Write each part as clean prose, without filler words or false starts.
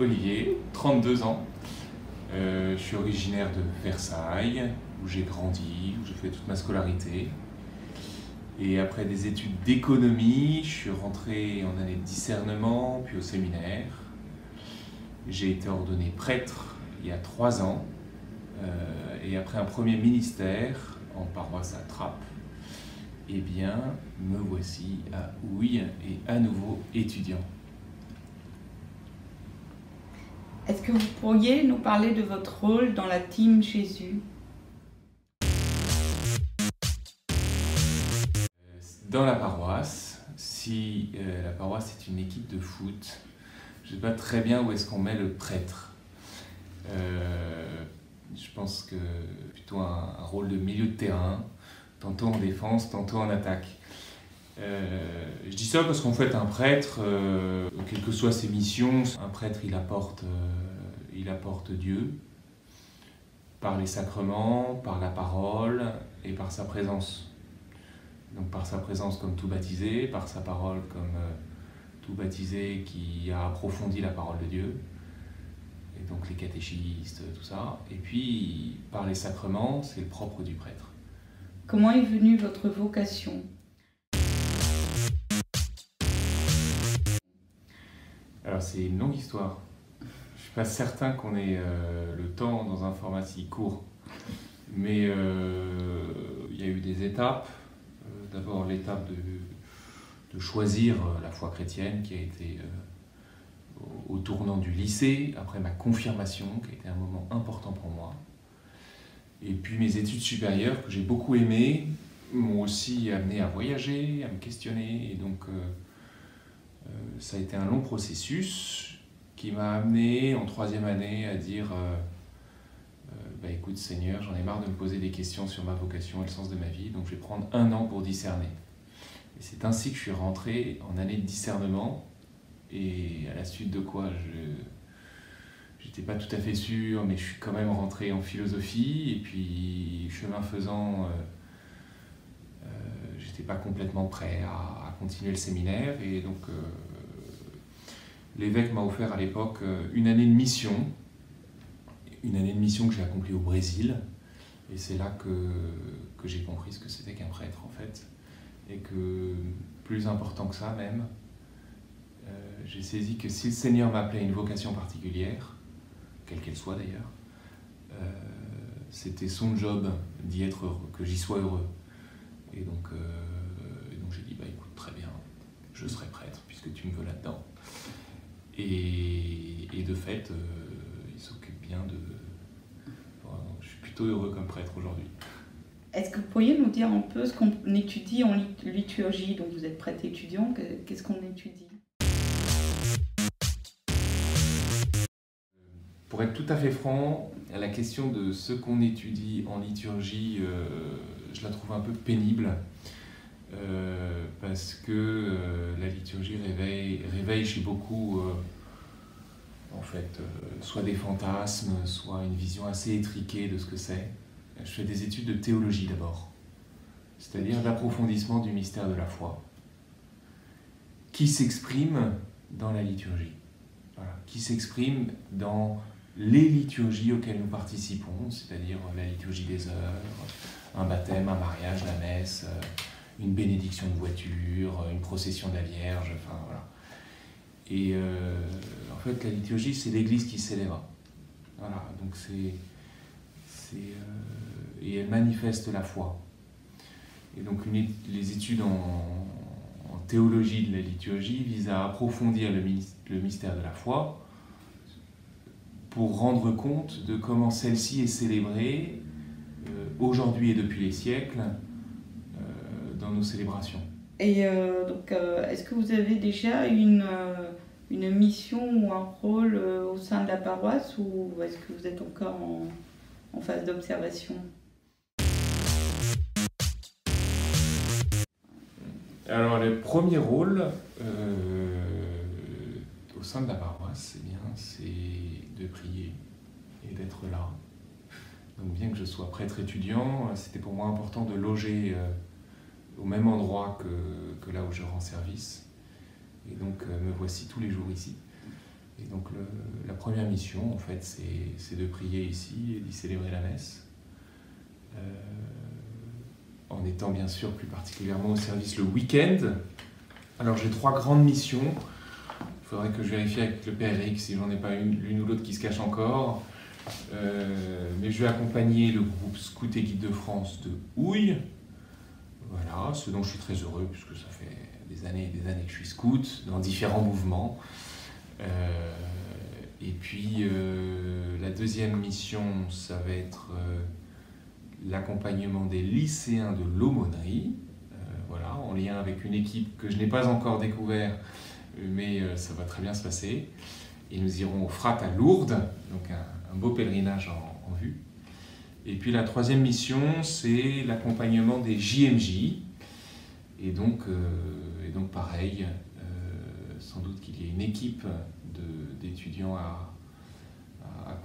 Olivier, 32 ans. Je suis originaire de Versailles, où j'ai grandi, où j'ai fait toute ma scolarité. Et après des études d'économie, je suis rentré en année de discernement, puis au séminaire. J'ai été ordonné prêtre il y a 3 ans. Et après un premier ministère en paroisse à Trappes, eh bien, me voici à Houille et à nouveau étudiant. Est-ce que vous pourriez nous parler de votre rôle dans la team Jésus? Dans la paroisse, si la paroisse est une équipe de foot, je ne sais pas très bien où est-ce qu'on met le prêtre. Je pense que plutôt un rôle de milieu de terrain, tantôt en défense, tantôt en attaque. Je dis ça parce qu'en fait un prêtre, quelles que soient ses missions, un prêtre il apporte Dieu par les sacrements, par la parole et par sa présence. Donc par sa présence comme tout baptisé, par sa parole comme tout baptisé qui a approfondi la parole de Dieu, et donc les catéchistes, tout ça. Et puis par les sacrements, c'est le propre du prêtre. Comment est venue votre vocation? Alors c'est une longue histoire. Je suis pas certain qu'on ait le temps dans un format si court. Mais il y a eu des étapes. D'abord l'étape de choisir la foi chrétienne qui a été au tournant du lycée, après ma confirmation qui a été un moment important pour moi. Et puis mes études supérieures que j'ai beaucoup aimées m'ont aussi amené à voyager, à me questionner. Et donc ça a été un long processus qui m'a amené en 3e année à dire écoute Seigneur, j'en ai marre de me poser des questions sur ma vocation et le sens de ma vie, donc je vais prendre 1 an pour discerner. Et c'est ainsi que je suis rentré en année de discernement, et à la suite de quoi j'étais pas tout à fait sûr, mais je suis quand même rentré en philosophie, et puis chemin faisant, j'étais pas complètement prêt à continuer le séminaire, et donc l'évêque m'a offert à l'époque une année de mission que j'ai accomplie au Brésil, et c'est là que j'ai compris ce que c'était qu'un prêtre en fait, et que plus important que ça même, j'ai saisi que si le Seigneur m'appelait à une vocation particulière, quelle qu'elle soit d'ailleurs, c'était son job d'y être heureux, que j'y sois heureux. Et donc j'ai dit écoute, très bien, je serai prêtre puisque tu me veux là-dedans. Et de fait, il s'occupe bien de... je suis plutôt heureux comme prêtre aujourd'hui. Est-ce que vous pourriez nous dire un peu ce qu'on étudie en liturgie? Donc vous êtes prêtre étudiant, qu'est-ce qu'on étudie? Pour être tout à fait franc, la question de ce qu'on étudie en liturgie, je la trouve un peu pénible. Parce que la liturgie réveille chez beaucoup en fait, soit des fantasmes, soit une vision assez étriquée de ce que c'est. Je fais des études de théologie d'abord, c'est-à-dire l'approfondissement du mystère de la foi, qui s'exprime dans la liturgie, voilà, qui s'exprime dans les liturgies auxquelles nous participons, c'est-à-dire la liturgie des heures, un baptême, un mariage, la messe, une bénédiction de voiture, une procession de la Vierge, enfin voilà. Et en fait, la liturgie, c'est l'Église qui célèbre. Voilà, donc et elle manifeste la foi. Et donc les études en théologie de la liturgie visent à approfondir le mystère de la foi pour rendre compte de comment celle-ci est célébrée aujourd'hui et depuis les siècles dans nos célébrations. Et est-ce que vous avez déjà une mission ou un rôle au sein de la paroisse, ou est-ce que vous êtes encore en phase d'observation? Alors le premier rôle au sein de la paroisse, c'est de prier et d'être là. Donc bien que je sois prêtre étudiant, c'était pour moi important de loger au même endroit que là où je rends service. Et donc me voici tous les jours ici. Et donc la première mission, en fait, c'est de prier ici et d'y célébrer la messe. En étant bien sûr plus particulièrement au service le week-end. Alors j'ai 3 grandes missions. Il faudrait que je vérifie avec le Père Eric si j'en ai pas l'une ou l'autre qui se cache encore. Mais je vais accompagner le groupe Scout et Guide de France de Houille. Voilà, ce dont je suis très heureux puisque ça fait des années et des années que je suis scout dans différents mouvements. Et puis la deuxième mission, ça va être l'accompagnement des lycéens de l'aumônerie, voilà, en lien avec une équipe que je n'ai pas encore découvert, mais ça va très bien se passer. Et nous irons au Frat à Lourdes, donc un beau pèlerinage en vue. Et puis la troisième mission, c'est l'accompagnement des JMJ. Et donc pareil, sans doute qu'il y ait une équipe d'étudiants à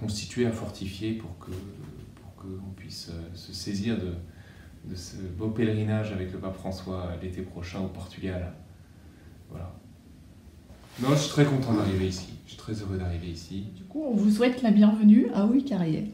constituer, à fortifier pour qu'on puisse se saisir de ce beau pèlerinage avec le pape François l'été prochain au Portugal. Voilà. Non, je suis très content d'arriver ici. Je suis très heureux d'arriver ici. Du coup, on vous souhaite la bienvenue à Houille-Carrière.